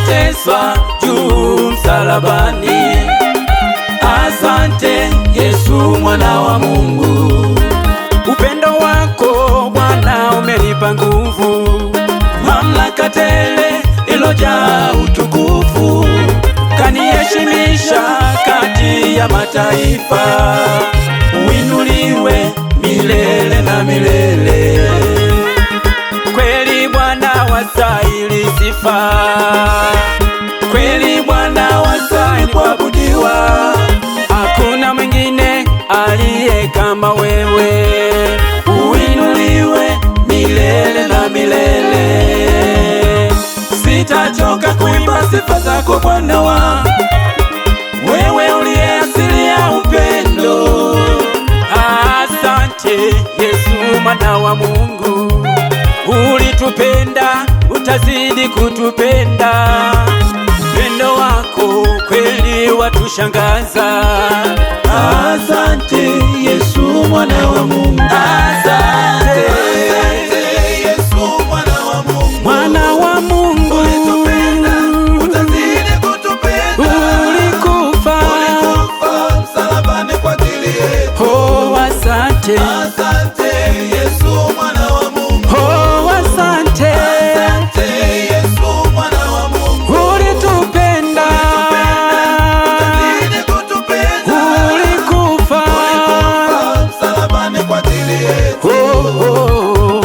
ukateswa juu msalabani. Asante Yesu mwana wa Mungu, upendo wako Bwana umenipa nguvu, mamlaka tele ilojaa utukufu, kaniheshimisha kati ya mataifa. Uinuliwe milele na milele, kweli Bwana wastahili sifa, kweli Bwana wastahili kuabudiwa. Hakuna mwingine aliye kama wewe, uinuliwe milele na milele. Sitachoka kuimba sifa zako Bwana wa wewe uliye asili ya upendo. Asante Yesu mwana wa Mungu, ulitupenda utazidi kutupenda. Upendo wako kweli watushangaza. Asante Yesu mwana wa Mungu, asante Yesu mwana wa Mungu, mwana wa Mungu, ulitupenda utazidi kutupenda. Ulikufa msalabani kwa ajili yetu. Oh, asante Yesu mwana wa Mungu, oh, asante Yesu mwana wa Mungu, ulitupenda utazidi kutupenda. Ulikufa msalabani kwa ajili yetu.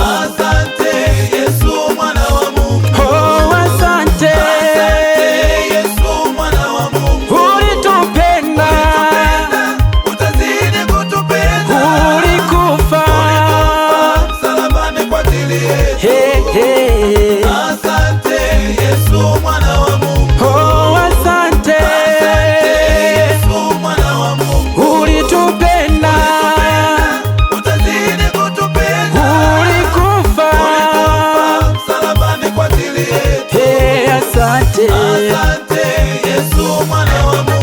Asante Yesu mwana wa Mungu, oh, asante Yesu mwana wa Mungu, ulitupenda utazidi kutupenda. Ulikufa msalabani kwa ajili yetu. Asante Yesu mwana wa Mungu, oh, asante Yesu mwana wa Mungu, ulitupenda utazidi kutupenda. Ulikufa msalabani kwa ajili yetu. Asante Yesu mwana wa Mungu.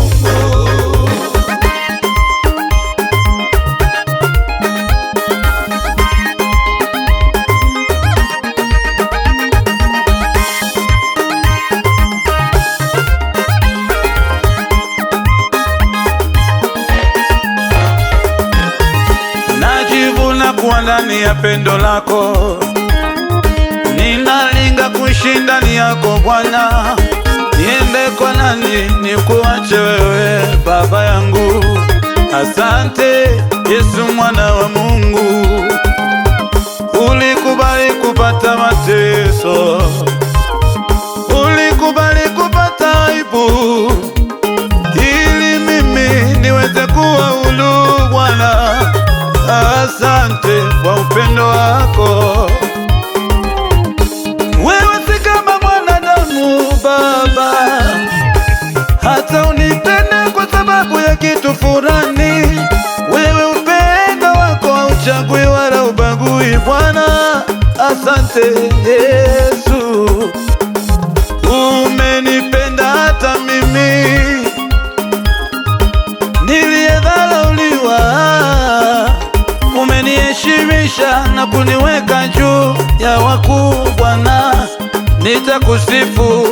Najivuna kuwa ndani ya pendo lako, ninalinga kuishi ndani yako Bwana. Niende kwa nani nikuache wewe Baba yangu? Asante Yesu mwana wa Mungu, ulikubali kupata mateso, ulikubali kupata aibu, ili mimi niweze kuwa huru Bwana. Asante kwa upendo wako. Wewe si kama mwanadamu Baba, hata unipende kwa sababu ya kitu fulani. Wewe upendo wako hauchagui wala ubagui Bwana. Asante Yesu, umenipenda hata mimi niliyedharauliwa, umeniheshimisha na kuniweka juu ya wakuu Bwana. Nitakusifu